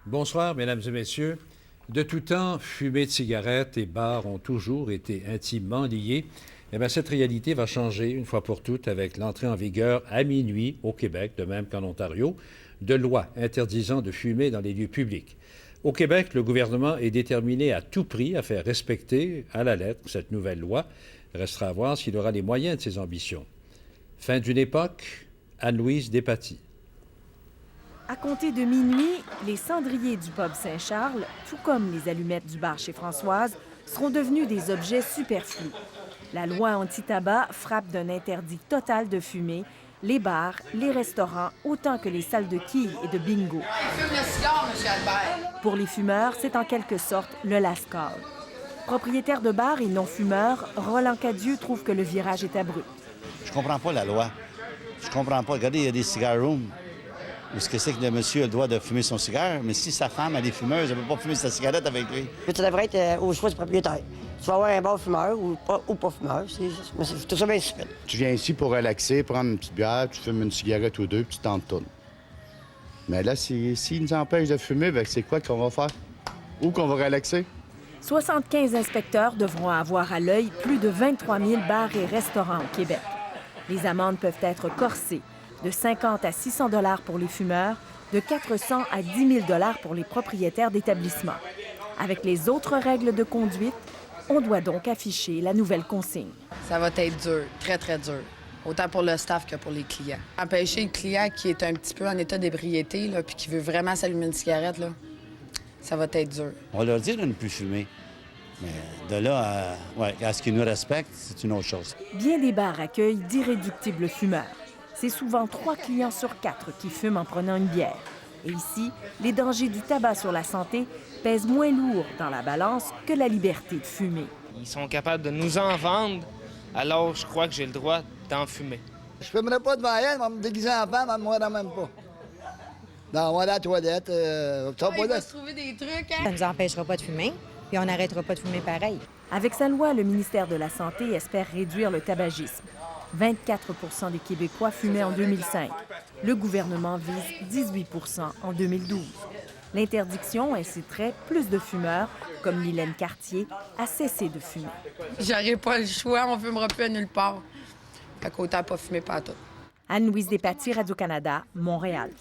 Bonsoir, mesdames et messieurs. De tout temps, fumée de cigarettes et bars ont toujours été intimement liés. Eh bien, cette réalité va changer une fois pour toutes avec l'entrée en vigueur à minuit au Québec, de même qu'en Ontario, de lois interdisant de fumer dans les lieux publics. Au Québec, le gouvernement est déterminé à tout prix à faire respecter à la lettre cette nouvelle loi. Restera à voir s'il aura les moyens de ses ambitions. Fin d'une époque, Anne-Louise Despatie. À compter de minuit, les cendriers du pub Saint-Charles, tout comme les allumettes du bar chez Françoise, seront devenus des objets superflus. La loi anti-tabac frappe d'un interdit total de fumer les bars, les restaurants, autant que les salles de quilles et de bingo. Fume le cigare, M. Albert. Pour les fumeurs, c'est en quelque sorte le lascar. Propriétaire de bar et non-fumeur, Roland Cadieux trouve que le virage est abrupt. Je comprends pas la loi. Je comprends pas. Regardez, il y a des cigar rooms. Où ce que c'est que le monsieur a le droit de fumer son cigare, mais si sa femme elle est fumeuse, elle ne peut pas fumer sa cigarette avec lui. Ça devrait être au choix du propriétaire. Tu vas avoir un bon fumeur ou pas fumeur. C'est tout ça bien stupide. Tu viens ici pour relaxer, prendre une petite bière, tu fumes une cigarette ou deux, puis tu t'en tournes. Mais là, s'ils nous empêchent de fumer, bien, c'est quoi qu'on va faire? Où qu'on va relaxer? 75 inspecteurs devront avoir à l'œil plus de 23 000 bars et restaurants au Québec. Les amendes peuvent être corsées, de 50 à 600 $ pour les fumeurs, de 400 à 10 000 $ pour les propriétaires d'établissements. Avec les autres règles de conduite, on doit donc afficher la nouvelle consigne. Ça va être dur, très, très dur. Autant pour le staff que pour les clients. Empêcher le client qui est un petit peu en état d'ébriété, puis qui veut vraiment s'allumer une cigarette, là, ça va être dur. On va leur dire de ne plus fumer. Mais de là à ce qu'ils nous respectent, c'est une autre chose. Bien des bars accueillent d'irréductibles fumeurs. C'est souvent 3 clients sur 4 qui fument en prenant une bière. Et ici, les dangers du tabac sur la santé pèsent moins lourd dans la balance que la liberté de fumer. Ils sont capables de nous en vendre, alors je crois que j'ai le droit d'en fumer. Je ne fumerai pas devant elle, je vais me déguiser en femme, elle ne me même pas. Dans la toilette, Il va se trouver des trucs, hein? Ça ne nous empêchera pas de fumer, puis on n'arrêtera pas de fumer pareil. Avec sa loi, le ministère de la Santé espère réduire le tabagisme. 24 % des Québécois fumaient en 2005. Le gouvernement vise 18 % en 2012. L'interdiction inciterait plus de fumeurs, comme Lylène Cartier, à cesser de fumer. J'aurai pas le choix, on ne fumera plus à nulle part. Fait qu'autant pas fumer partout. Anne-Louise Despatie, Radio-Canada, Montréal.